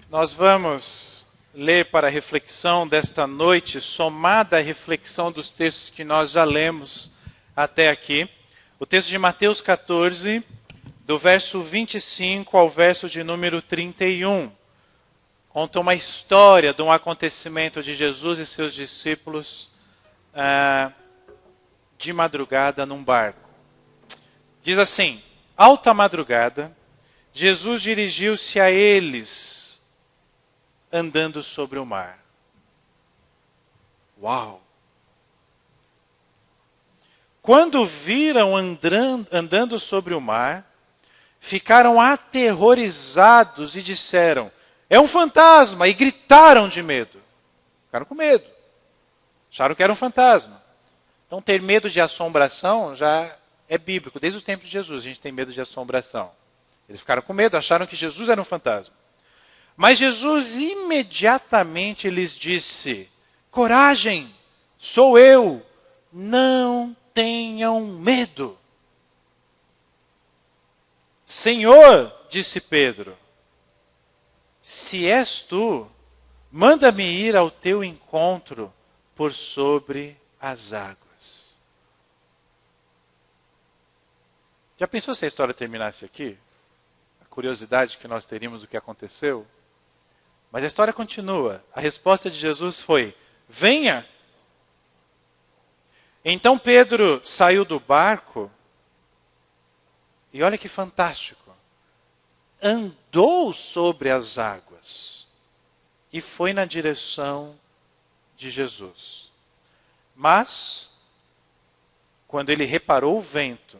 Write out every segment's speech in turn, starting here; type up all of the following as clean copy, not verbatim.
Nós vamos ler para a reflexão desta noite, somada à reflexão dos textos que nós já lemos até aqui, o texto de Mateus 14, do verso 25 ao verso de número 31. Conta uma história de um acontecimento de Jesus e seus discípulos de madrugada num barco. Diz assim: alta madrugada, Jesus dirigiu-se a eles, andando sobre o mar. Uau! Quando viram andando sobre o mar, ficaram aterrorizados e disseram: é um fantasma! E gritaram de medo. Ficaram com medo. Acharam que era um fantasma. Então, ter medo de assombração já é bíblico. Desde os tempos de Jesus, a gente tem medo de assombração. Eles ficaram com medo, acharam que Jesus era um fantasma. Mas Jesus imediatamente lhes disse: coragem, sou eu, não tenham medo. Senhor, disse Pedro, se és tu, manda-me ir ao teu encontro por sobre as águas. Já pensou se a história terminasse aqui? A curiosidade que nós teríamos do que aconteceu? Mas a história continua. A resposta de Jesus foi: venha. Então Pedro saiu do barco e olha que fantástico. Andou sobre as águas e foi na direção de Jesus. Mas, quando ele reparou o vento,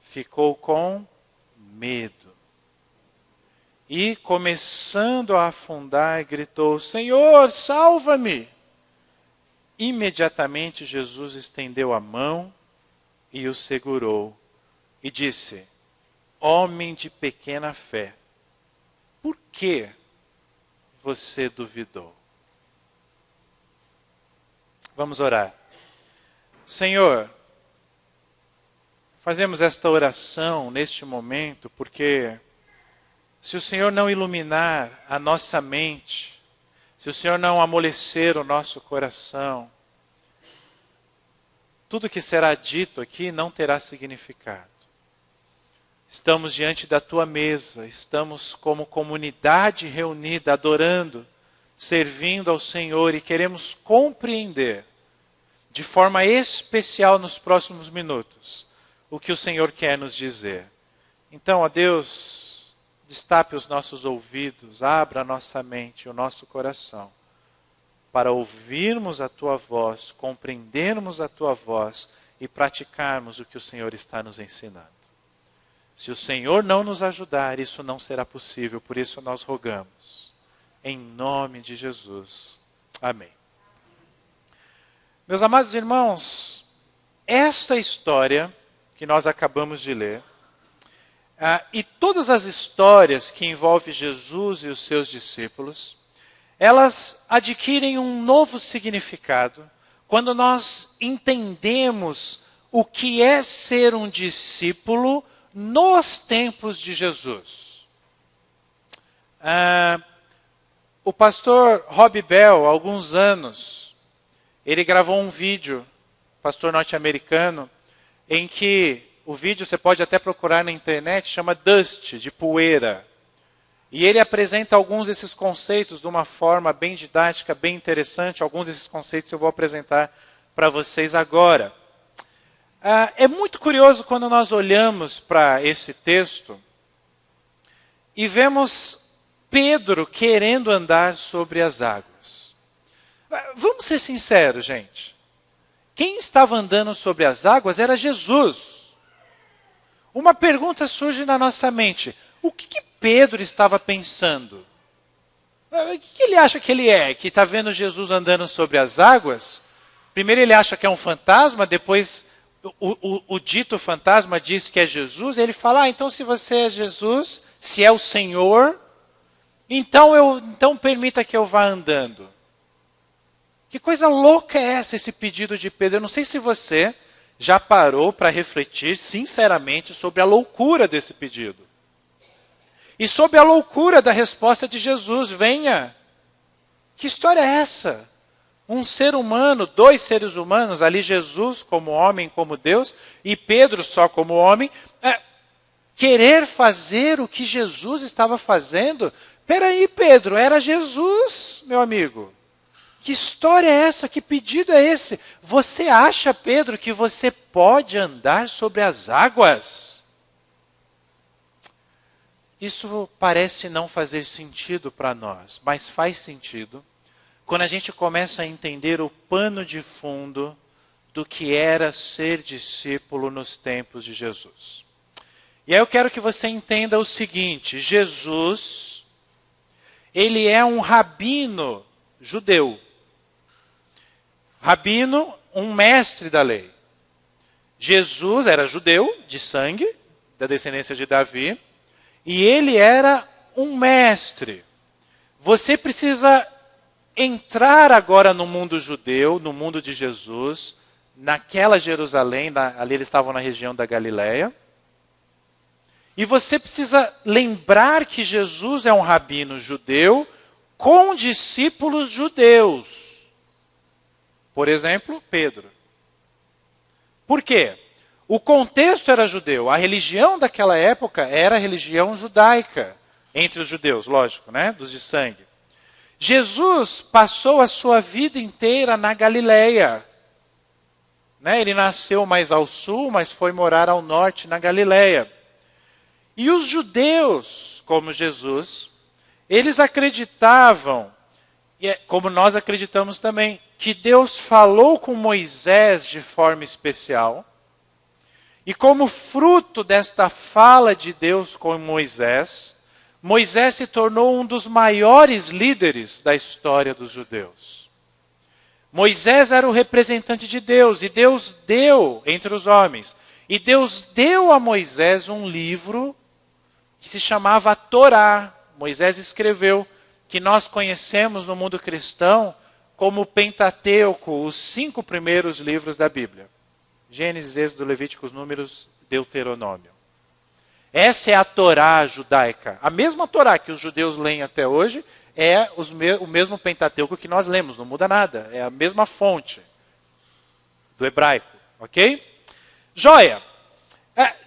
ficou com medo. E, começando a afundar, gritou: Senhor, salva-me! Imediatamente Jesus estendeu a mão e o segurou e disse: homem de pequena fé, por que você duvidou? Vamos orar. Senhor, fazemos esta oração neste momento porque se o Senhor não iluminar a nossa mente, se o Senhor não amolecer o nosso coração, tudo que será dito aqui não terá significado. Estamos diante da tua mesa, estamos como comunidade reunida, adorando, servindo ao Senhor e queremos compreender de forma especial nos próximos minutos o que o Senhor quer nos dizer. Então, ó Deus, destape os nossos ouvidos, abra a nossa mente, o nosso coração, para ouvirmos a tua voz, compreendermos a tua voz e praticarmos o que o Senhor está nos ensinando. Se o Senhor não nos ajudar, isso não será possível, por isso nós rogamos. Em nome de Jesus. Amém. Meus amados irmãos, esta história que nós acabamos de ler, e todas as histórias que envolvem Jesus e os seus discípulos, elas adquirem um novo significado quando nós entendemos o que é ser um discípulo nos tempos de Jesus. O pastor Rob Bell, há alguns anos, ele gravou um vídeo, pastor norte-americano, em que o vídeo você pode até procurar na internet, chama Dust, de poeira. E ele apresenta alguns desses conceitos de uma forma bem didática, bem interessante. Alguns desses conceitos eu vou apresentar para vocês agora. É muito curioso quando nós olhamos para esse texto e vemos Pedro querendo andar sobre as águas. Vamos ser sinceros, gente. Quem estava andando sobre as águas era Jesus. Uma pergunta surge na nossa mente: o que Pedro estava pensando? O que ele acha que ele é? Que está vendo Jesus andando sobre as águas? Primeiro ele acha que é um fantasma, depois o dito fantasma diz que é Jesus, e ele fala: então se você é Jesus, se é o Senhor, então permita que eu vá andando. Que coisa louca é essa, esse pedido de Pedro? Eu não sei se você já parou para refletir sinceramente sobre a loucura desse pedido. E sob a loucura da resposta de Jesus, venha. Que história é essa? Um ser humano, dois seres humanos, ali Jesus como homem, como Deus, e Pedro só como homem, querer fazer o que Jesus estava fazendo? Peraí, Pedro, era Jesus, meu amigo. Que história é essa? Que pedido é esse? Você acha, Pedro, que você pode andar sobre as águas? Isso parece não fazer sentido para nós, mas faz sentido quando a gente começa a entender o pano de fundo do que era ser discípulo nos tempos de Jesus. E aí eu quero que você entenda o seguinte: Jesus, ele é um rabino judeu. Rabino, um mestre da lei. Jesus era judeu, de sangue, da descendência de Davi, e ele era um mestre. Você precisa entrar agora no mundo judeu, no mundo de Jesus, naquela Jerusalém, ali eles estavam na região da Galileia, e você precisa lembrar que Jesus é um rabino judeu com discípulos judeus. Por exemplo, Pedro. Por quê? O contexto era judeu. A religião daquela época era a religião judaica. Entre os judeus, lógico, né? Dos de sangue. Jesus passou a sua vida inteira na Galileia. Né? Ele nasceu mais ao sul, mas foi morar ao norte, na Galileia. E os judeus, como Jesus, eles acreditavam, como nós acreditamos também, que Deus falou com Moisés de forma especial. E como fruto desta fala de Deus com Moisés, Moisés se tornou um dos maiores líderes da história dos judeus. Moisés era o representante de Deus, e Deus deu entre os homens. E Deus deu a Moisés um livro que se chamava a Torá. Moisés escreveu, que nós conhecemos no mundo cristão como o Pentateuco, os 5 primeiros livros da Bíblia. Gênesis, Êxodo, Levíticos, Números, Deuteronômio. Essa é a Torá judaica. A mesma Torá que os judeus leem até hoje é o mesmo Pentateuco que nós lemos, não muda nada. É a mesma fonte do hebraico, ok? Joia.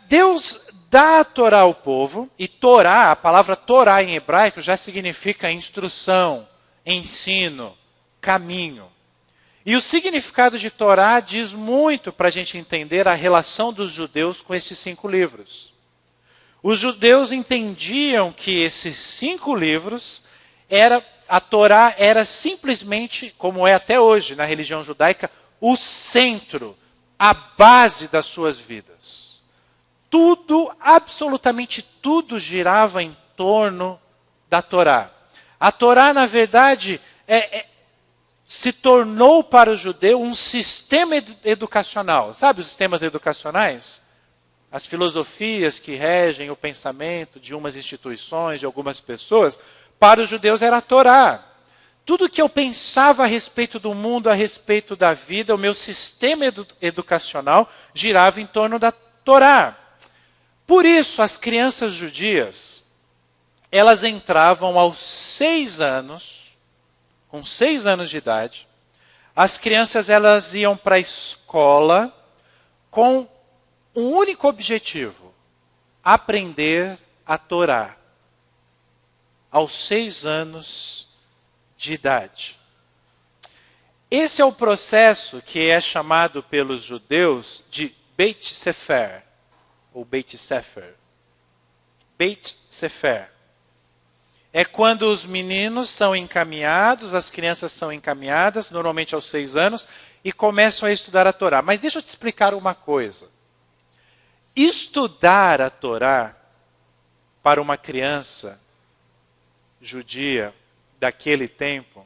Deus dá a Torá ao povo, e Torá, a palavra Torá em hebraico já significa instrução, ensino, caminho. E o significado de Torá diz muito para a gente entender a relação dos judeus com esses 5 livros. Os judeus entendiam que esses 5 livros, a Torá era simplesmente, como é até hoje na religião judaica, o centro, a base das suas vidas. Tudo, absolutamente tudo girava em torno da Torá. A Torá, na verdade, se tornou para o judeu um sistema educacional. Sabe os sistemas educacionais? As filosofias que regem o pensamento de umas instituições, de algumas pessoas. Para os judeus era a Torá. Tudo que eu pensava a respeito do mundo, a respeito da vida, o meu sistema educacional girava em torno da Torá. Por isso, as crianças judias, elas entravam aos 6 anos, com 6 anos de idade, as crianças elas iam para a escola com um único objetivo: aprender a Torá. Aos 6 anos de idade. Esse é o processo que é chamado pelos judeus de Beit Sefer, ou Beit Sefer. Beit Sefer. É quando os meninos são encaminhados, as crianças são encaminhadas, normalmente aos 6 anos, e começam a estudar a Torá. Mas deixa eu te explicar uma coisa. Estudar a Torá para uma criança judia daquele tempo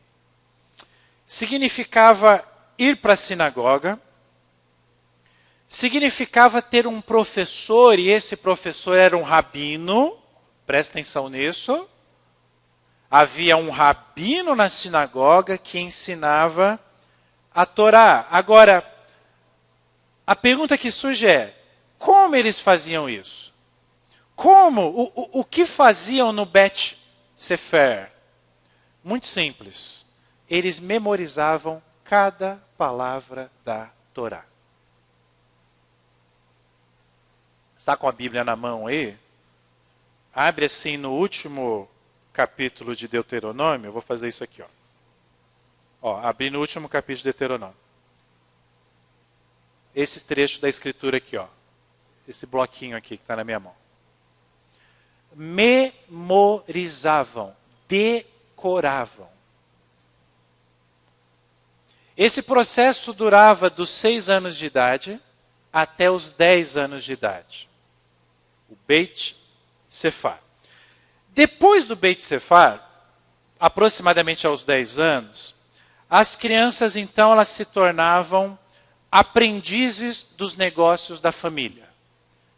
significava ir para a sinagoga, significava ter um professor, e esse professor era um rabino, presta atenção nisso. Havia um rabino na sinagoga que ensinava a Torá. Agora, a pergunta que surge é: como eles faziam isso? Como? O que faziam no Bet Sefer? Muito simples. Eles memorizavam cada palavra da Torá. Está com a Bíblia na mão aí? Abre assim no último capítulo de Deuteronômio. Eu vou fazer isso aqui, ó. Abri no último capítulo de Deuteronômio. Esse trecho da escritura aqui, ó. Esse bloquinho aqui que está na minha mão. Memorizavam, decoravam. Esse processo durava dos 6 anos de idade até os 10 anos de idade. O Beit Sefer. Depois do Beit Sefer, aproximadamente aos 10 anos, as crianças então elas se tornavam aprendizes dos negócios da família.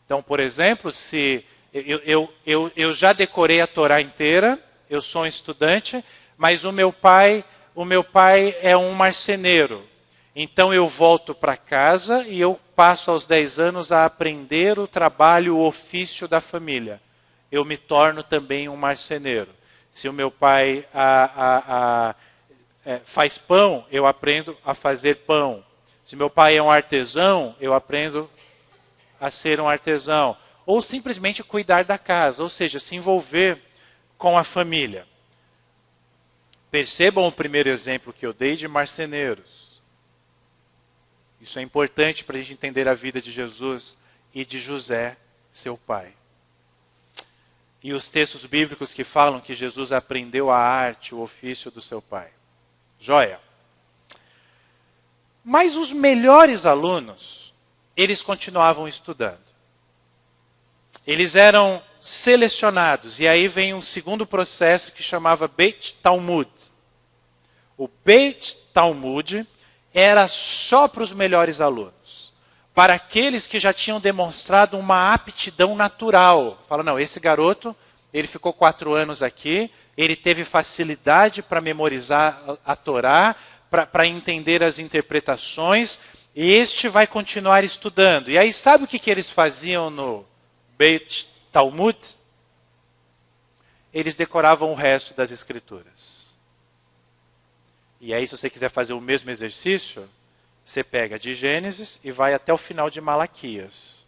Então, por exemplo, se eu já decorei a Torá inteira, eu sou um estudante, mas o meu pai é um marceneiro. Então eu volto para casa e eu passo aos 10 anos a aprender o trabalho, o ofício da família. Eu me torno também um marceneiro. Se o meu pai faz pão, eu aprendo a fazer pão. Se meu pai é um artesão, eu aprendo a ser um artesão. Ou simplesmente cuidar da casa, ou seja, se envolver com a família. Percebam o primeiro exemplo que eu dei de marceneiros. Isso é importante para a gente entender a vida de Jesus e de José, seu pai. E os textos bíblicos que falam que Jesus aprendeu a arte, o ofício do seu pai. Joia. Mas os melhores alunos, eles continuavam estudando. Eles eram selecionados. E aí vem um segundo processo que chamava Beit Talmud. O Beit Talmud era só para os melhores alunos. Para aqueles que já tinham demonstrado uma aptidão natural. Fala, não, esse garoto, ele ficou 4 anos aqui, ele teve facilidade para memorizar a Torá, para entender as interpretações, e este vai continuar estudando. E aí sabe o que eles faziam no Beit Talmud? Eles decoravam o resto das escrituras. E aí se você quiser fazer o mesmo exercício, você pega de Gênesis e vai até o final de Malaquias.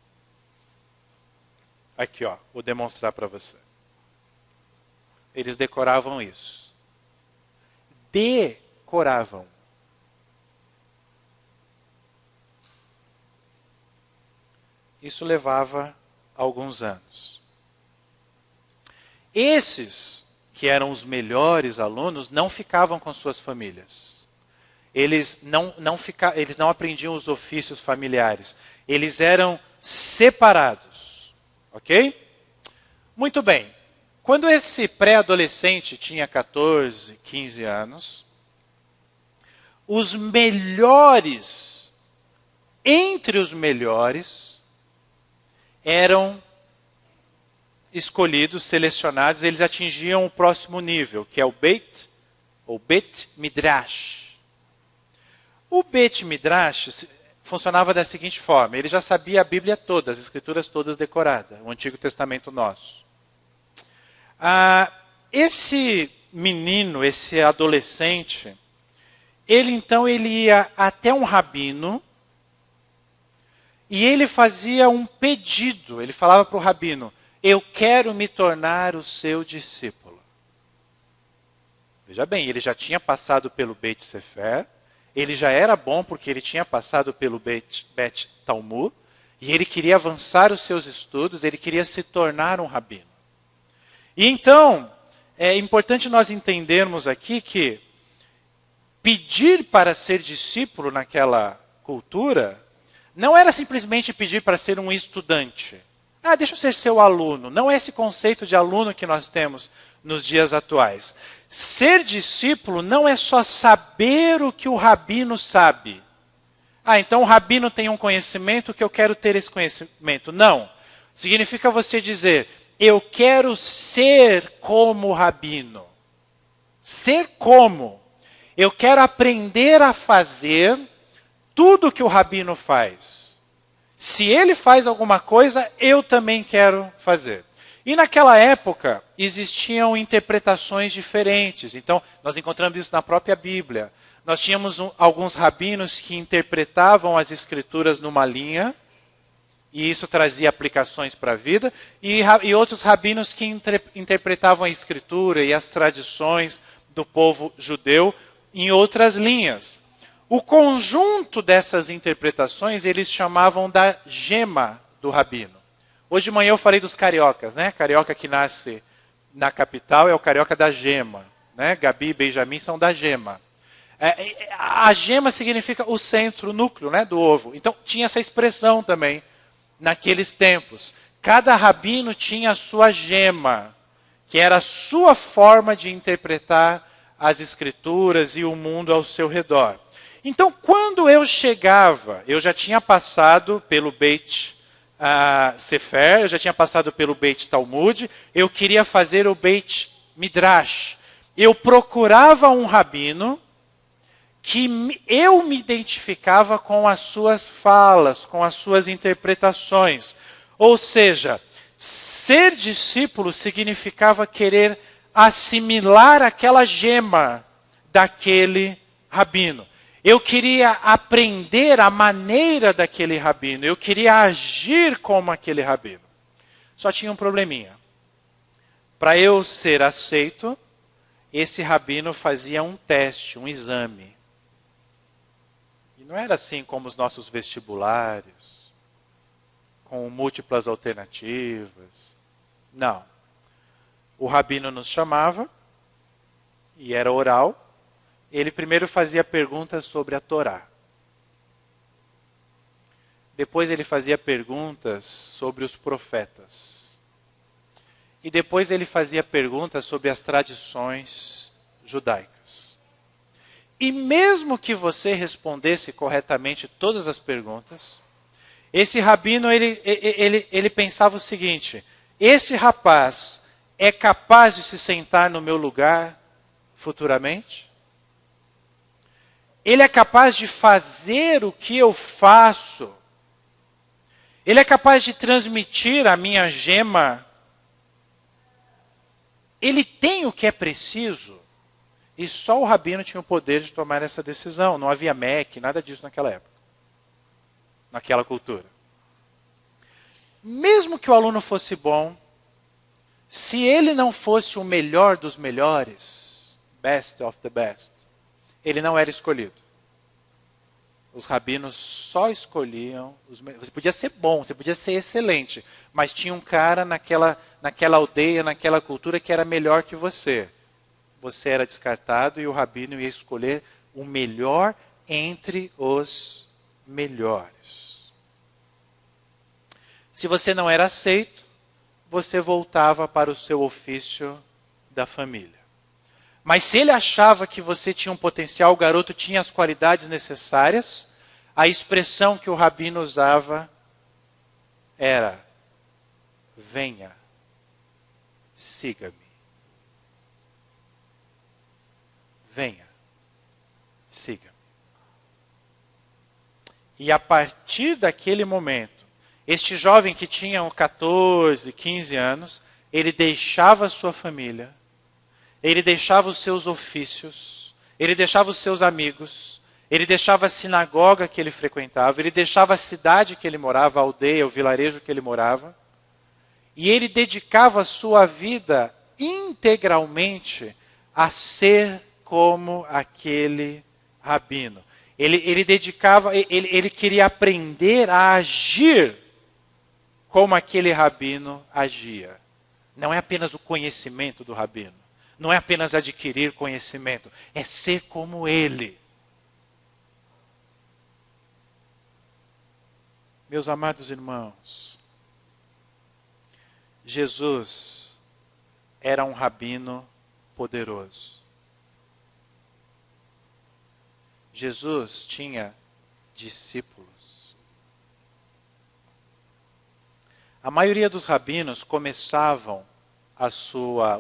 Aqui, ó, vou demonstrar para você. Eles decoravam isso. Decoravam. Isso levava alguns anos. Esses, que eram os melhores alunos, não ficavam com suas famílias. Eles não aprendiam os ofícios familiares. Eles eram separados. Ok? Muito bem. Quando esse pré-adolescente tinha 14, 15 anos, os melhores, entre os melhores, eram escolhidos, selecionados, eles atingiam o próximo nível, que é o Bet Midrash. O Bet Midrash funcionava da seguinte forma, ele já sabia a Bíblia toda, as escrituras todas decoradas, o Antigo Testamento nosso. Esse menino, esse adolescente, ele ia até um rabino, e ele fazia um pedido, ele falava para o rabino, eu quero me tornar o seu discípulo. Veja bem, ele já tinha passado pelo Beit Sefer, ele já era bom porque ele tinha passado pelo Bet Talmud, e ele queria avançar os seus estudos, ele queria se tornar um rabino. E então, é importante nós entendermos aqui que pedir para ser discípulo naquela cultura não era simplesmente pedir para ser um estudante. Deixa eu ser seu aluno. Não é esse conceito de aluno que nós temos nos dias atuais. Ser discípulo não é só saber o que o rabino sabe. Então o rabino tem um conhecimento que eu quero ter esse conhecimento. Não. Significa você dizer, eu quero ser como o rabino. Ser como? Eu quero aprender a fazer tudo que o rabino faz. Se ele faz alguma coisa, eu também quero fazer. E naquela época existiam interpretações diferentes. Então, nós encontramos isso na própria Bíblia. Nós tínhamos alguns rabinos que interpretavam as escrituras numa linha, e isso trazia aplicações para a vida, e outros rabinos que interpretavam a escritura e as tradições do povo judeu em outras linhas. O conjunto dessas interpretações eles chamavam da gema do rabino. Hoje de manhã eu falei dos cariocas, né? Carioca que nasce na capital é o carioca da gema, né? Gabi e Benjamin são da gema. A gema significa o centro, o núcleo, né, do ovo. Então tinha essa expressão também naqueles tempos. Cada rabino tinha a sua gema, que era a sua forma de interpretar as escrituras e o mundo ao seu redor. Então, quando eu chegava, eu já tinha passado pelo Beit Sefer, eu já tinha passado pelo Beit Talmud, eu queria fazer o Beit Midrash. Eu procurava um rabino que eu me identificava com as suas falas, com as suas interpretações. Ou seja, ser discípulo significava querer assimilar aquela gema daquele rabino. Eu queria aprender a maneira daquele rabino. Eu queria agir como aquele rabino. Só tinha um probleminha. Para eu ser aceito, esse rabino fazia um teste, um exame. E não era assim como os nossos vestibulares, com múltiplas alternativas. Não. O rabino nos chamava, e era oral. Ele primeiro fazia perguntas sobre a Torá. Depois ele fazia perguntas sobre os profetas. E depois ele fazia perguntas sobre as tradições judaicas. E mesmo que você respondesse corretamente todas as perguntas, esse rabino ele pensava o seguinte: esse rapaz é capaz de se sentar no meu lugar futuramente? Ele é capaz de fazer o que eu faço? Ele é capaz de transmitir a minha gema? Ele tem o que é preciso? E só o rabino tinha o poder de tomar essa decisão. Não havia MEC, nada disso naquela época. Naquela cultura. Mesmo que o aluno fosse bom, se ele não fosse o melhor dos melhores, best of the best, ele não era escolhido. Os rabinos só escolhiam Você podia ser bom, você podia ser excelente, mas tinha um cara naquela aldeia, naquela cultura que era melhor que você. Você era descartado e o rabino ia escolher o melhor entre os melhores. Se você não era aceito, você voltava para o seu ofício da família. Mas se ele achava que você tinha um potencial, o garoto tinha as qualidades necessárias, a expressão que o rabino usava era: venha, siga-me. Venha, siga-me. E a partir daquele momento, este jovem que tinha 14, 15 anos, ele deixava a sua família, ele deixava os seus ofícios, ele deixava os seus amigos, ele deixava a sinagoga que ele frequentava, ele deixava a cidade que ele morava, a aldeia, o vilarejo que ele morava, e ele dedicava a sua vida integralmente a ser como aquele rabino. Ele queria aprender a agir como aquele rabino agia. Não é apenas o conhecimento do rabino. Não é apenas adquirir conhecimento, é ser como ele. Meus amados irmãos, Jesus era um rabino poderoso. Jesus tinha discípulos. A maioria dos rabinos começavam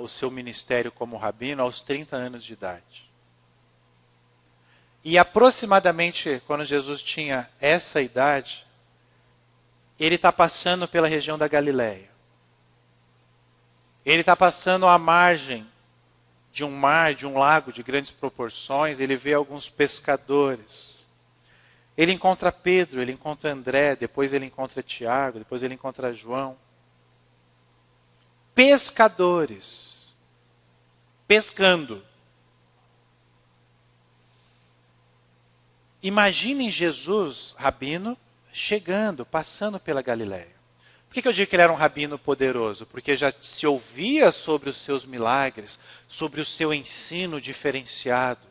o seu ministério como rabino aos 30 anos de idade. E aproximadamente, quando Jesus tinha essa idade, ele está passando pela região da Galileia. Ele está passando à margem de um mar, de um lago de grandes proporções. Ele vê alguns pescadores. Ele encontra Pedro, ele encontra André, depois ele encontra Tiago, depois ele encontra João. Pescadores. Pescando. Imaginem Jesus, rabino, chegando, passando pela Galileia. Por que eu digo que ele era um rabino poderoso? Porque já se ouvia sobre os seus milagres, sobre o seu ensino diferenciado.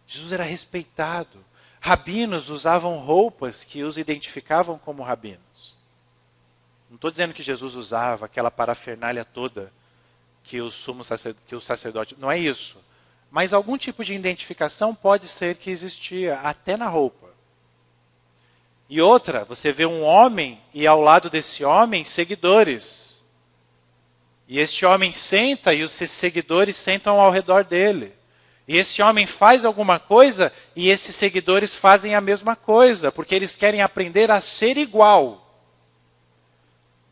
Jesus era respeitado. Rabinos usavam roupas que os identificavam como rabinos. Não estou dizendo que Jesus usava aquela parafernália toda que o sacerdote... Não é isso. Mas algum tipo de identificação pode ser que existia, até na roupa. E outra, você vê um homem e ao lado desse homem, seguidores. E este homem senta e os seus seguidores sentam ao redor dele. E esse homem faz alguma coisa e esses seguidores fazem a mesma coisa, porque eles querem aprender a ser igual.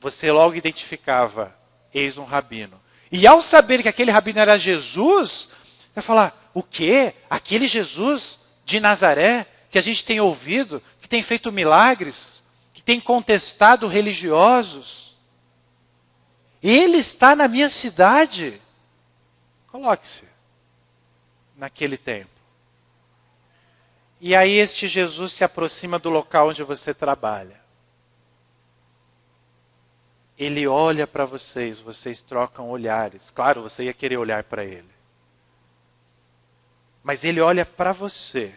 Você logo identificava, eis um rabino. E ao saber que aquele rabino era Jesus, você vai falar, o quê? Aquele Jesus de Nazaré, que a gente tem ouvido, que tem feito milagres, que tem contestado religiosos. Ele está na minha cidade. Coloque-se naquele tempo. E aí este Jesus se aproxima do local onde você trabalha. Ele olha para vocês, vocês trocam olhares. Claro, você ia querer olhar para ele. Mas ele olha para você.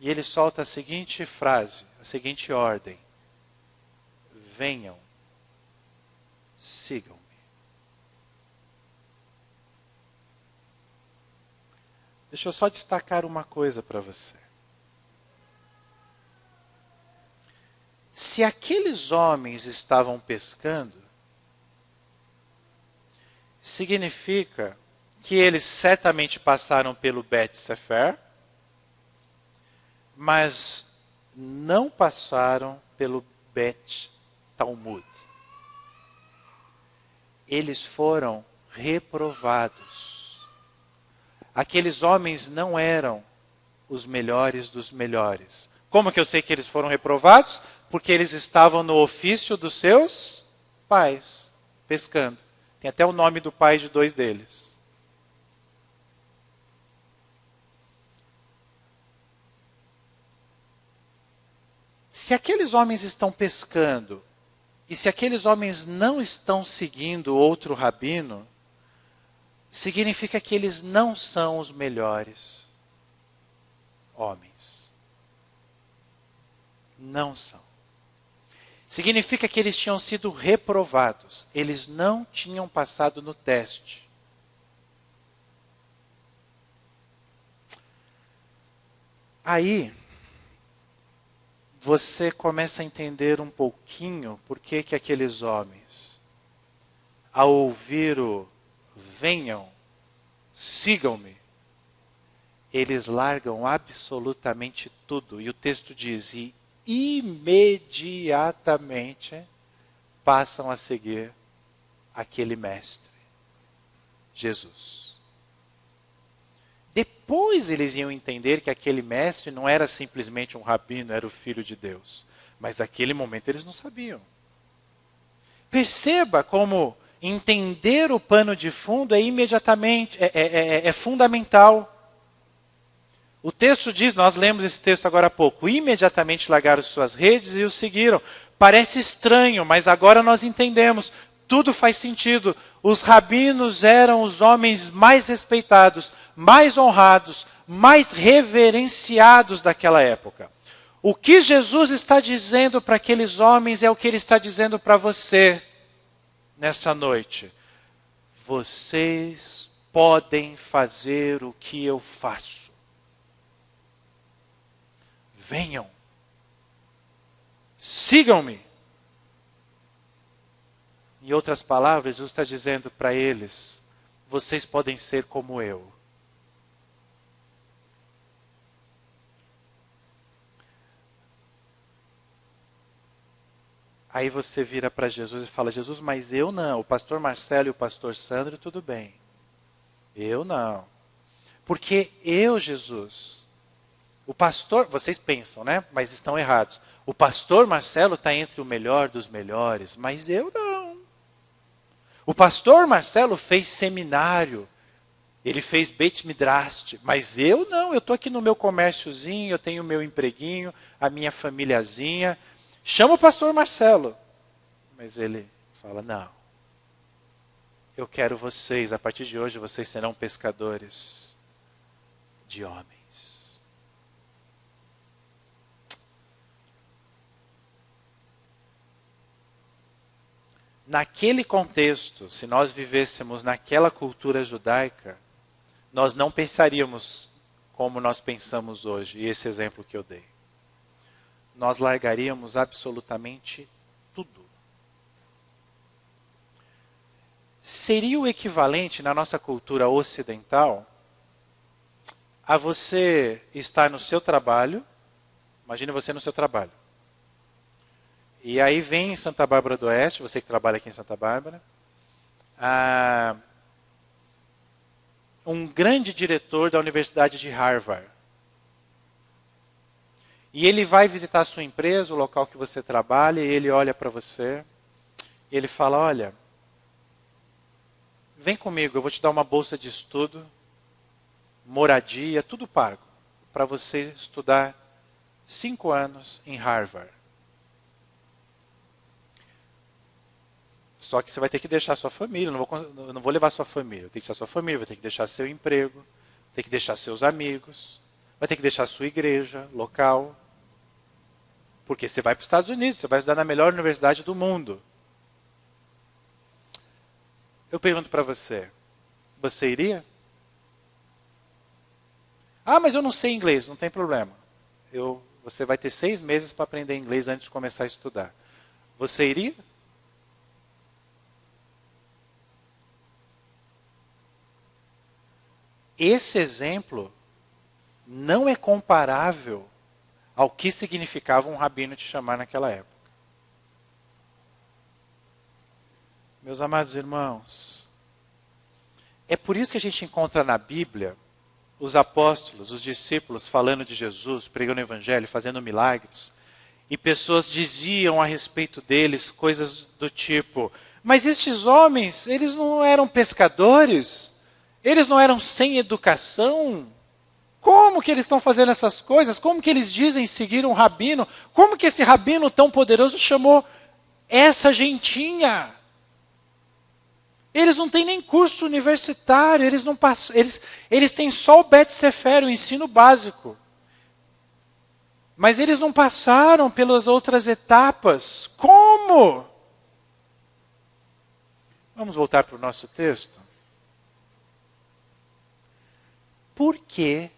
E ele solta a seguinte frase, a seguinte ordem. Venham, sigam-me. Deixa eu só destacar uma coisa para você. Se aqueles homens estavam pescando, significa que eles certamente passaram pelo Bet Sefer, mas não passaram pelo Bet Talmud. Eles foram reprovados. Aqueles homens não eram os melhores dos melhores. Como que eu sei que eles foram reprovados? Porque eles estavam no ofício dos seus pais, pescando. Tem até o nome do pai de dois deles. Se aqueles homens estão pescando, e se aqueles homens não estão seguindo outro rabino, significa que eles não são os melhores homens. Não são. Significa que eles tinham sido reprovados. Eles não tinham passado no teste. Aí, você começa a entender um pouquinho por que aqueles homens, ao ouvir o venham, sigam-me, eles largam absolutamente tudo. E o texto diz, e imediatamente passam a seguir aquele mestre, Jesus. Depois eles iam entender que aquele mestre não era simplesmente um rabino, era o Filho de Deus. Mas naquele momento eles não sabiam. Perceba como entender o pano de fundo é imediatamente, é fundamental. O texto diz, nós lemos esse texto agora há pouco, imediatamente largaram suas redes e o seguiram. Parece estranho, mas agora nós entendemos. Tudo faz sentido. Os rabinos eram os homens mais respeitados, mais honrados, mais reverenciados daquela época. O que Jesus está dizendo para aqueles homens é o que ele está dizendo para você nessa noite. Vocês podem fazer o que eu faço. Venham. Sigam-me. Em outras palavras, Jesus está dizendo para eles, vocês podem ser como eu. Aí você vira para Jesus e fala, Jesus, mas eu não. O pastor Marcelo e o pastor Sandro, tudo bem. Eu não. Porque eu, Jesus, o pastor, vocês pensam, né? Mas estão errados. O pastor Marcelo está entre o melhor dos melhores, mas eu não. O pastor Marcelo fez seminário, ele fez Beit Midrash, mas eu não. Eu estou aqui no meu comérciozinho, eu tenho o meu empreguinho, a minha famíliazinha. Chama o pastor Marcelo. Mas ele fala, não. Eu quero vocês, a partir de hoje vocês serão pescadores de homens. Naquele contexto, se nós vivêssemos naquela cultura judaica, nós não pensaríamos como nós pensamos hoje, e esse exemplo que eu dei. Nós largaríamos absolutamente tudo. Seria o equivalente na nossa cultura ocidental a você estar no seu trabalho, imagine você no seu trabalho. E aí vem em Santa Bárbara do Oeste, você que trabalha aqui em Santa Bárbara, um grande diretor da Universidade de Harvard. E ele vai visitar a sua empresa, o local que você trabalha, e ele olha para você, e ele fala, olha, vem comigo, eu vou te dar uma bolsa de estudo, moradia, tudo pago, para você estudar 5 anos em Harvard. Só que você vai ter que deixar sua família, eu não vou levar sua família, eu tenho que deixar sua família, vai ter que deixar seu emprego, tem que deixar seus amigos, vai ter que deixar sua igreja local, porque você vai para os Estados Unidos, você vai estudar na melhor universidade do mundo. Eu pergunto para você, você iria? Ah, mas eu não sei inglês, não tem problema. Você vai ter 6 meses para aprender inglês antes de começar a estudar. Você iria? Esse exemplo não é comparável ao que significava um rabino te chamar naquela época. Meus amados irmãos, é por isso que a gente encontra na Bíblia os apóstolos, os discípulos falando de Jesus, pregando o evangelho, fazendo milagres, e pessoas diziam a respeito deles coisas do tipo, mas estes homens, eles não eram pescadores? Eles não eram sem educação? Como que eles estão fazendo essas coisas? Como que eles dizem seguir um rabino? Como que esse rabino tão poderoso chamou essa gentinha? Eles não têm nem curso universitário, eles têm só o Bet Sefer, o ensino básico. Mas eles não passaram pelas outras etapas. Como? Vamos voltar para o nosso texto? Por que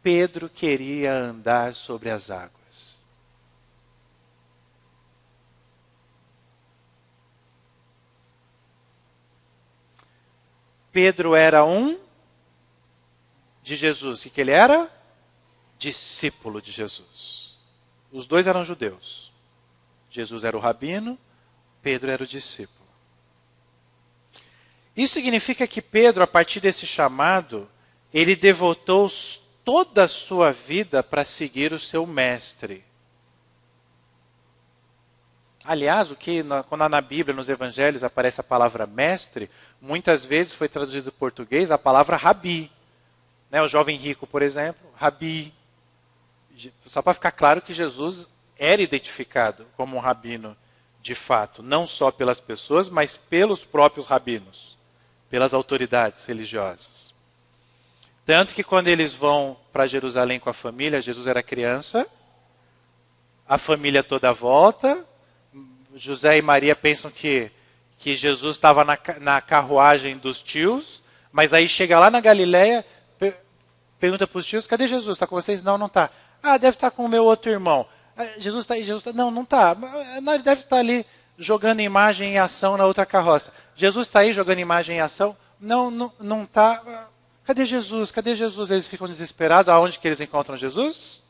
Pedro queria andar sobre as águas? Pedro era de Jesus. O que ele era? Discípulo de Jesus. Os dois eram judeus. Jesus era o rabino, Pedro era o discípulo. Isso significa que Pedro, a partir desse chamado, ele devotou toda a sua vida para seguir o seu mestre. Aliás, quando na Bíblia, nos evangelhos, aparece a palavra mestre, muitas vezes foi traduzido em português a palavra rabi. Né, o jovem rico, por exemplo, rabi. Só para ficar claro que Jesus era identificado como um rabino de fato, não só pelas pessoas, mas pelos próprios rabinos, pelas autoridades religiosas. Tanto que quando eles vão para Jerusalém com a família, Jesus era criança, a família toda volta, José e Maria pensam que Jesus estava na carruagem dos tios, mas aí chega lá na Galileia, pergunta para os tios, cadê Jesus? Está com vocês? Não, não está. Ah, deve estar com o meu outro irmão. Jesus está aí, Jesus está... Não, não está. Não, ele deve estar ali jogando imagem em ação na outra carroça. Jesus está aí jogando imagem em ação? Não, não está. Cadê Jesus? Cadê Jesus? Eles ficam desesperados. Aonde que eles encontram Jesus?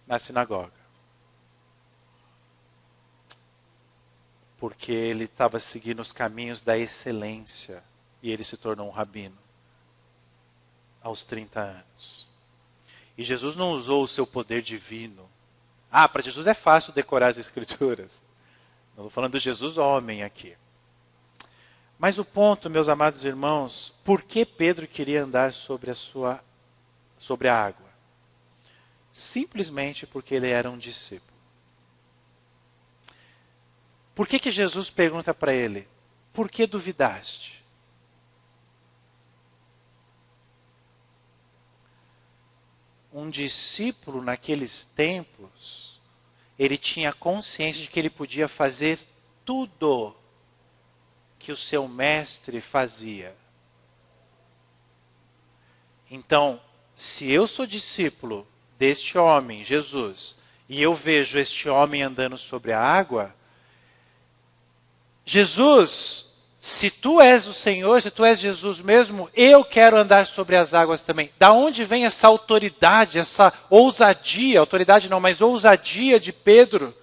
Na sinagoga. porque ele estava seguindo os caminhos da excelência e ele se tornou um rabino aos 30 anos. E Jesus não usou o seu poder divino. Para Jesus é fácil decorar as escrituras. Não estou falando do Jesus homem aqui. Mas o ponto, meus amados irmãos, por que Pedro queria andar sobre a água? Simplesmente porque ele era um discípulo. Por que Jesus pergunta para ele, por que duvidaste? Um discípulo naqueles tempos, ele tinha consciência de que ele podia fazer tudo que o seu mestre fazia. Então, se eu sou discípulo deste homem, Jesus, e eu vejo este homem andando sobre a água, Jesus, se tu és o Senhor, se tu és Jesus mesmo, eu quero andar sobre as águas também. Da onde vem essa autoridade, essa ousadia, autoridade não, mas ousadia de Pedro,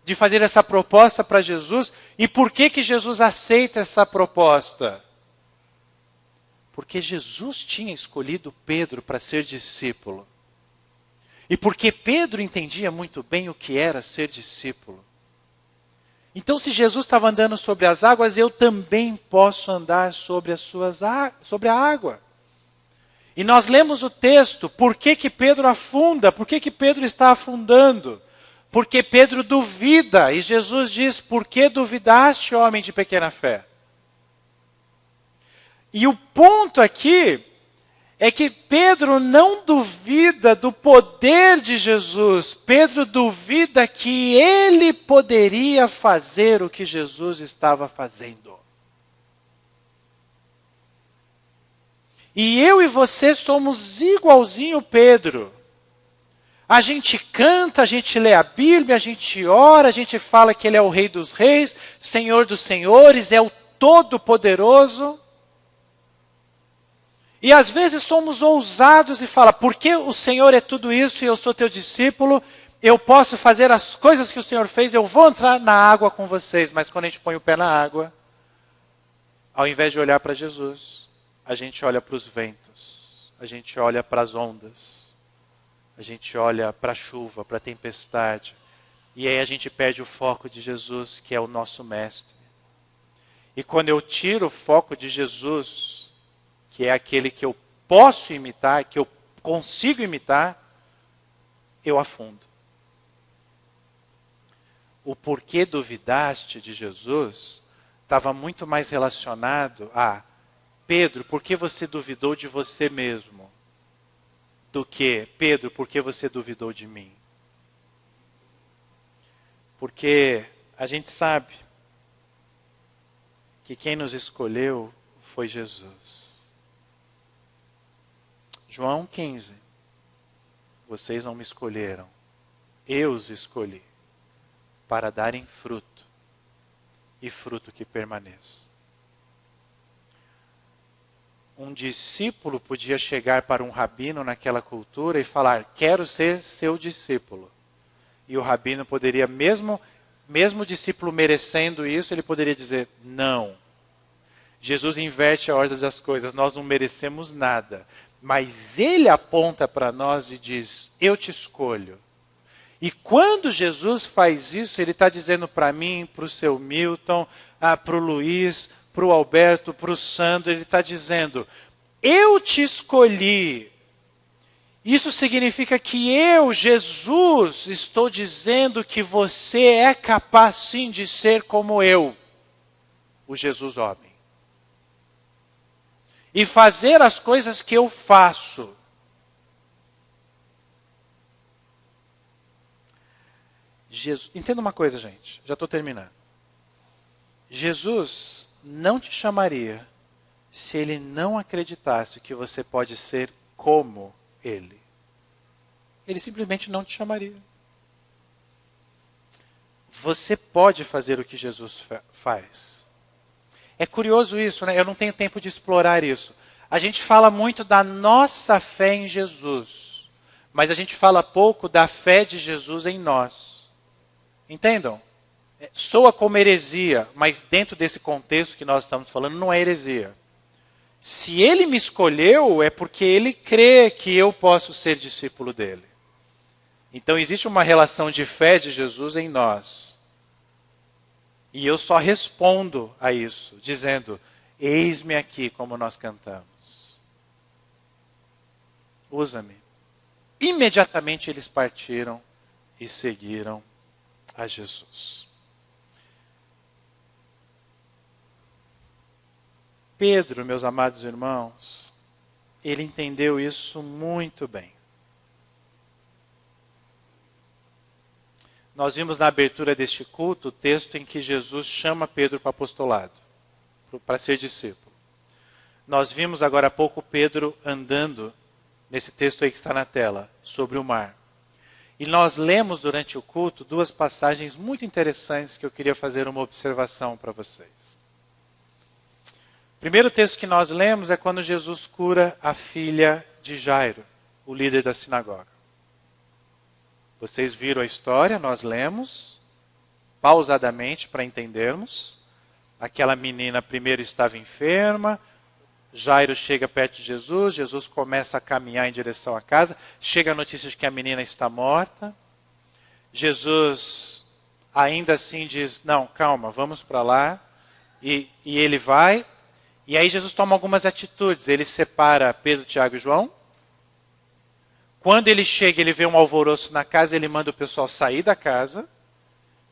de fazer essa proposta para Jesus? E por que Jesus aceita essa proposta? Porque Jesus tinha escolhido Pedro para ser discípulo. E porque Pedro entendia muito bem o que era ser discípulo. Então, se Jesus estava andando sobre as águas, eu também posso andar sobre a água. E nós lemos o texto, por que Pedro afunda? Por que Pedro está afundando? Porque Pedro duvida, e Jesus diz, por que duvidaste, homem de pequena fé? E o ponto aqui é que Pedro não duvida do poder de Jesus. Pedro duvida que ele poderia fazer o que Jesus estava fazendo. E eu e você somos igualzinho Pedro. A gente canta, a gente lê a Bíblia, a gente ora, a gente fala que Ele é o Rei dos Reis, Senhor dos Senhores, é o Todo-Poderoso. E às vezes somos ousados e fala, porque o Senhor é tudo isso e eu sou teu discípulo, eu posso fazer as coisas que o Senhor fez, eu vou entrar na água com vocês. Mas quando a gente põe o pé na água, ao invés de olhar para Jesus, a gente olha para os ventos, a gente olha para as ondas. A gente olha para a chuva, para a tempestade. E aí a gente perde o foco de Jesus, que é o nosso mestre. E quando eu tiro o foco de Jesus, que é aquele que eu posso imitar, que eu consigo imitar, eu afundo. O porquê duvidaste de Jesus estava muito mais relacionado a Pedro, por que você duvidou de você mesmo? Do que, Pedro, por que você duvidou de mim? Porque a gente sabe que quem nos escolheu foi Jesus. João 15. Vocês não me escolheram, eu os escolhi para darem fruto, e fruto que permaneça. Um discípulo podia chegar para um rabino naquela cultura e falar, quero ser seu discípulo. E o rabino poderia, mesmo o discípulo merecendo isso, ele poderia dizer, não. Jesus inverte a ordem das coisas, nós não merecemos nada. Mas ele aponta para nós e diz, eu te escolho. E quando Jesus faz isso, ele está dizendo para mim, para o seu Milton, para o Luiz, para o Alberto, para o Sandro, ele está dizendo, eu te escolhi. Isso significa que eu, Jesus, estou dizendo que você é capaz sim de ser como eu, o Jesus homem. E fazer as coisas que eu faço. Entenda uma coisa, gente, já estou terminando. Jesus não te chamaria se ele não acreditasse que você pode ser como ele. Ele simplesmente não te chamaria. Você pode fazer o que Jesus faz. É curioso isso, né? Eu não tenho tempo de explorar isso. A gente fala muito da nossa fé em Jesus, mas a gente fala pouco da fé de Jesus em nós. Entendam? soa como heresia, mas dentro desse contexto que nós estamos falando, não é heresia. Se ele me escolheu, é porque ele crê que eu posso ser discípulo dele. Então existe uma relação de fé de Jesus em nós. E eu só respondo a isso, dizendo, eis-me aqui, como nós cantamos. Usa-me. Imediatamente eles partiram e seguiram a Jesus. Pedro, meus amados irmãos, ele entendeu isso muito bem. Nós vimos na abertura deste culto o texto em que Jesus chama Pedro para o apostolado, para ser discípulo. Nós vimos agora há pouco Pedro andando, nesse texto aí que está na tela, sobre o mar. E nós lemos durante o culto duas passagens muito interessantes que eu queria fazer uma observação para vocês. O primeiro texto que nós lemos é quando Jesus cura a filha de Jairo, o líder da sinagoga. Vocês viram a história, nós lemos pausadamente para entendermos. Aquela menina primeiro estava enferma, Jairo chega perto de Jesus, Jesus começa a caminhar em direção à casa, chega a notícia de que a menina está morta. Jesus ainda assim diz, não, calma, vamos para lá. E ele vai. E aí Jesus toma algumas atitudes. Ele separa Pedro, Tiago e João. Quando ele chega, ele vê um alvoroço na casa, ele manda o pessoal sair da casa.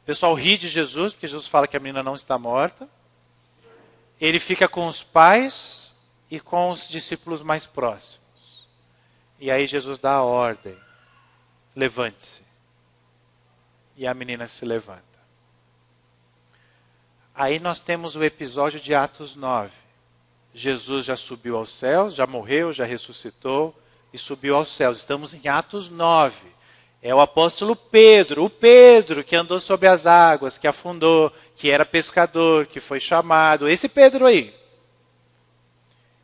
O pessoal ri de Jesus, porque Jesus fala que a menina não está morta. Ele fica com os pais e com os discípulos mais próximos. E aí Jesus dá a ordem. Levante-se. E a menina se levanta. Aí nós temos o episódio de Atos 9. Jesus já subiu aos céus, já morreu, já ressuscitou e subiu aos céus. Estamos em Atos 9. É o apóstolo Pedro, o Pedro que andou sobre as águas, que afundou, que era pescador, que foi chamado. Esse Pedro aí.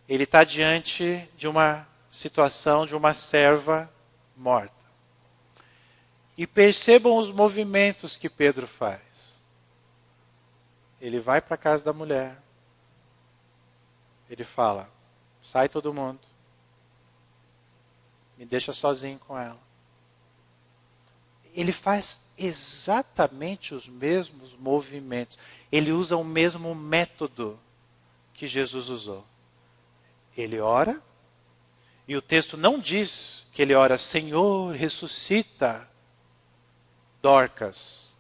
Ele está diante de uma situação de uma serva morta. E percebam os movimentos que Pedro faz. Ele vai para a casa da mulher. Ele fala, sai todo mundo. Me deixa sozinho com ela. Ele faz exatamente os mesmos movimentos. Ele usa o mesmo método que Jesus usou. Ele ora, e o texto não diz que ele ora, Senhor, ressuscita Dorcas.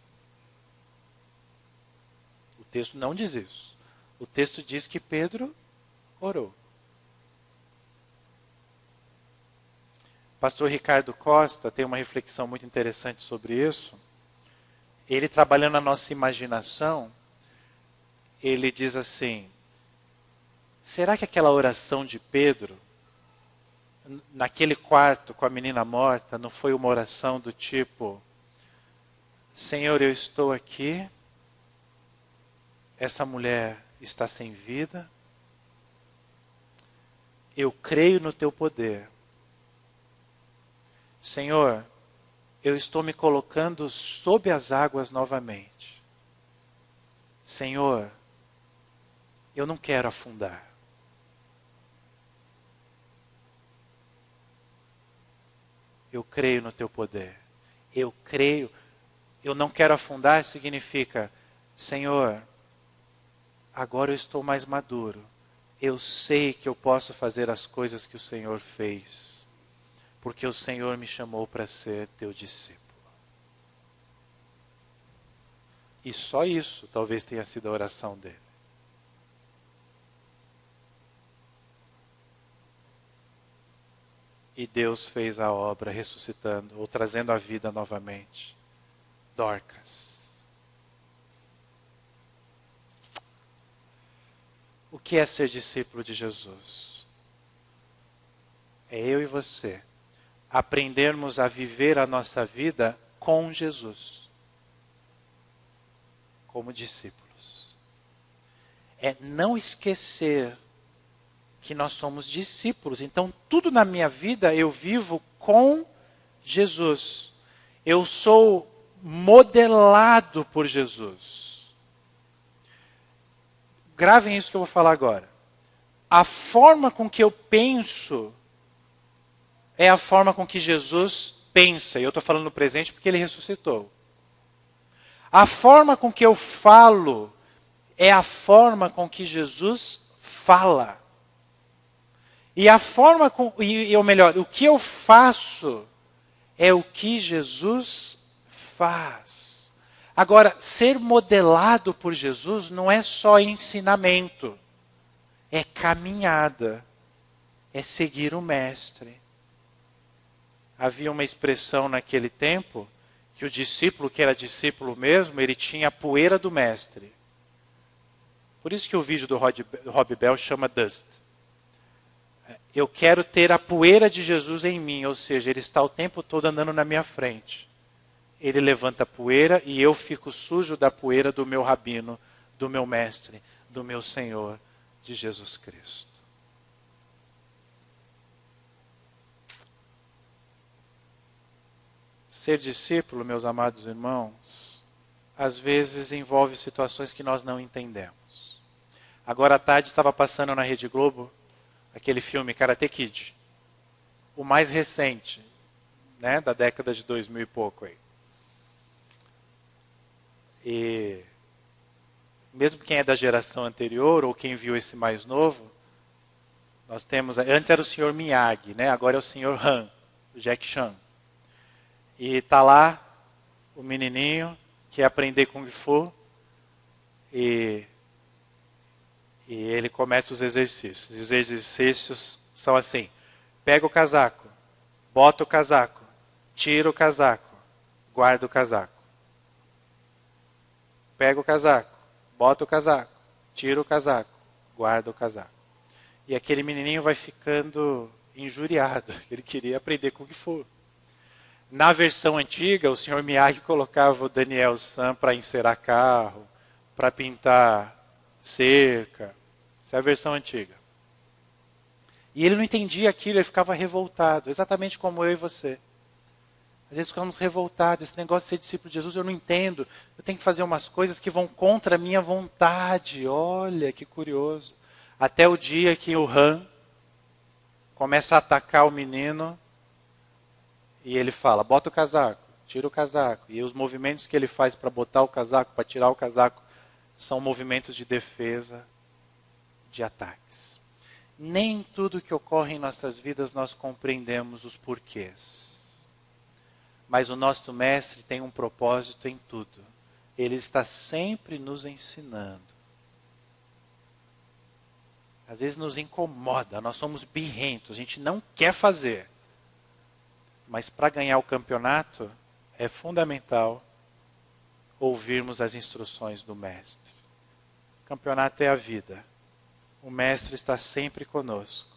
O texto não diz isso. O texto diz que Pedro orou. Pastor Ricardo Costa tem uma reflexão muito interessante sobre isso. Ele, trabalhando na nossa imaginação, ele diz assim, será que aquela oração de Pedro, naquele quarto com a menina morta, não foi uma oração do tipo, Senhor, eu estou aqui, essa mulher está sem vida, eu creio no teu poder. Senhor, eu estou me colocando sob as águas novamente. Senhor, eu não quero afundar. Eu creio no teu poder. Eu creio. Eu não quero afundar significa, Senhor, agora eu estou mais maduro. Eu sei que eu posso fazer as coisas que o Senhor fez. Porque o Senhor me chamou para ser teu discípulo. E só isso talvez tenha sido a oração dele. E Deus fez a obra ressuscitando, ou trazendo a vida novamente. Dorcas. O que é ser discípulo de Jesus? É eu e você aprendermos a viver a nossa vida com Jesus. Como discípulos. É não esquecer que nós somos discípulos. Então, tudo na minha vida eu vivo com Jesus. Eu sou modelado por Jesus. Gravem isso que eu vou falar agora. A forma com que eu penso é a forma com que Jesus pensa. E eu estou falando no presente porque ele ressuscitou. A forma com que eu falo é a forma com que Jesus fala. E a forma com, ou melhor, o que eu faço é o que Jesus faz. Agora, ser modelado por Jesus não é só ensinamento, é caminhada, é seguir o mestre. Havia uma expressão naquele tempo que o discípulo, que era discípulo mesmo, ele tinha a poeira do mestre. Por isso que o vídeo do Rob Bell chama Dust. Eu quero ter a poeira de Jesus em mim, ou seja, ele está o tempo todo andando na minha frente. Ele levanta a poeira e eu fico sujo da poeira do meu rabino, do meu mestre, do meu Senhor, de Jesus Cristo. Ser discípulo, meus amados irmãos, às vezes envolve situações que nós não entendemos. Agora à tarde estava passando na Rede Globo aquele filme Karate Kid, o mais recente, né, da década de 2000 e pouco aí. E mesmo quem é da geração anterior ou quem viu esse mais novo, nós temos, antes era o Sr. Miyagi, né, agora é o Sr. Han, o Jack Chan. E está lá o menininho que quer aprender Kung Fu e ele começa os exercícios. Os exercícios são assim: pega o casaco, bota o casaco, tira o casaco, guarda o casaco. Pega o casaco, bota o casaco, tira o casaco, guarda o casaco. E aquele menininho vai ficando injuriado. Ele queria aprender Kung Fu. Na versão antiga, o Sr. Miyagi colocava o Daniel San para encerar carro, para pintar cerca. Essa é a versão antiga. E ele não entendia aquilo, ele ficava revoltado, exatamente como eu e você. Às vezes ficamos revoltados, esse negócio de ser discípulo de Jesus eu não entendo. Eu tenho que fazer umas coisas que vão contra a minha vontade. Olha, que curioso. Até o dia que o Han começa a atacar o menino e ele fala, bota o casaco, tira o casaco. E os movimentos que ele faz para botar o casaco, para tirar o casaco, são movimentos de defesa, de ataques. Nem tudo que ocorre em nossas vidas nós compreendemos os porquês. Mas o nosso mestre tem um propósito em tudo. Ele está sempre nos ensinando. Às vezes nos incomoda, nós somos birrentos, a gente não quer fazer. Mas para ganhar o campeonato, é fundamental ouvirmos as instruções do mestre. O campeonato é a vida. O mestre está sempre conosco,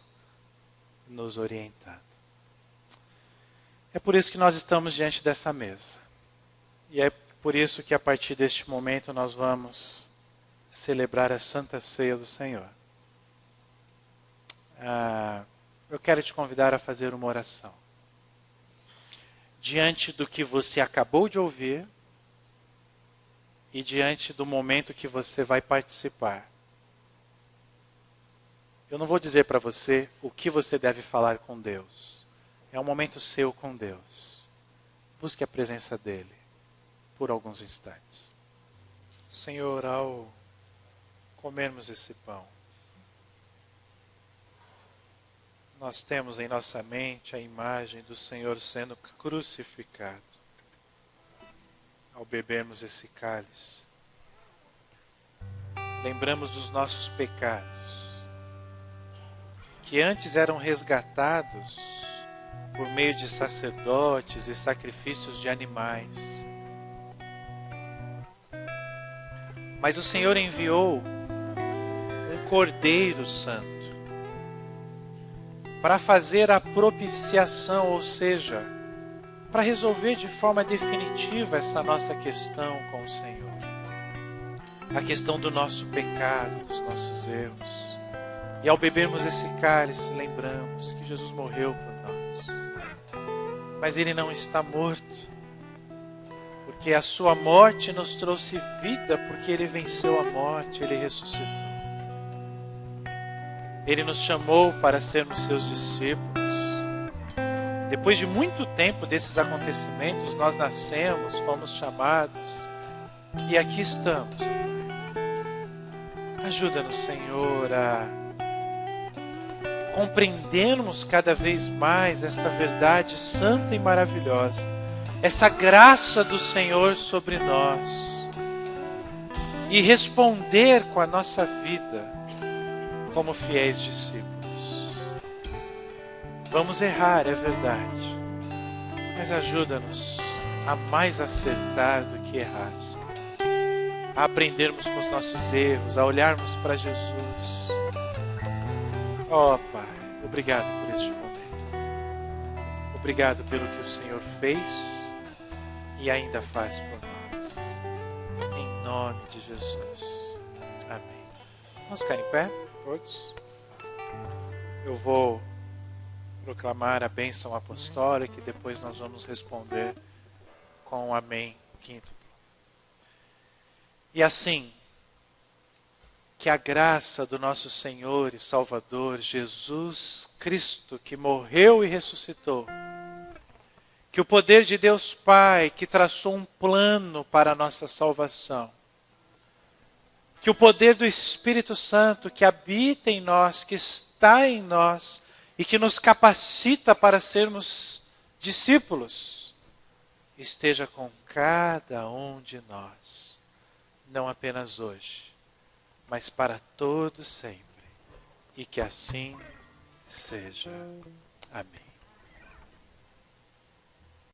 nos orientando. É por isso que nós estamos diante dessa mesa. E é por isso que a partir deste momento nós vamos celebrar a Santa Ceia do Senhor. Eu quero te convidar a fazer uma oração. Diante do que você acabou de ouvir e diante do momento que você vai participar. Eu não vou dizer para você o que você deve falar com Deus. É um momento seu com Deus. Busque a presença dEle por alguns instantes. Senhor, ao comermos esse pão, nós temos em nossa mente a imagem do Senhor sendo crucificado. Ao bebermos esse cálice, lembramos dos nossos pecados, que antes eram resgatados por meio de sacerdotes e sacrifícios de animais. Mas o Senhor enviou um Cordeiro Santo para fazer a propiciação, ou seja, para resolver de forma definitiva essa nossa questão com o Senhor. A questão do nosso pecado, dos nossos erros. E ao bebermos esse cálice, lembramos que Jesus morreu por nós. Mas Ele não está morto, Porque a sua morte nos trouxe vida, porque Ele venceu a morte, Ele ressuscitou. Ele nos chamou para sermos seus discípulos. Depois de muito tempo desses acontecimentos, nós nascemos, fomos chamados, e aqui estamos. Ajuda-nos, Senhor, a compreendermos cada vez mais esta verdade santa e maravilhosa, essa graça do Senhor sobre nós, e responder com a nossa vida como fiéis discípulos. Vamos errar, é verdade, mas ajuda-nos a mais acertar do que errar, Senhor. A aprendermos com os nossos erros, a olharmos para Jesus. Oh, Pai, obrigado por este momento. Obrigado pelo que o Senhor fez e ainda faz por nós. Em nome de Jesus. Amém. Vamos ficar em pé, todos? Eu vou proclamar a bênção apostólica e depois nós vamos responder com um amém quíntuplo. E assim, que a graça do nosso Senhor e Salvador Jesus Cristo, que morreu e ressuscitou, que o poder de Deus Pai, que traçou um plano para a nossa salvação, que o poder do Espírito Santo que habita em nós, que está em nós e que nos capacita para sermos discípulos, esteja com cada um de nós, não apenas hoje, mas para todo sempre, e que assim seja. Amém.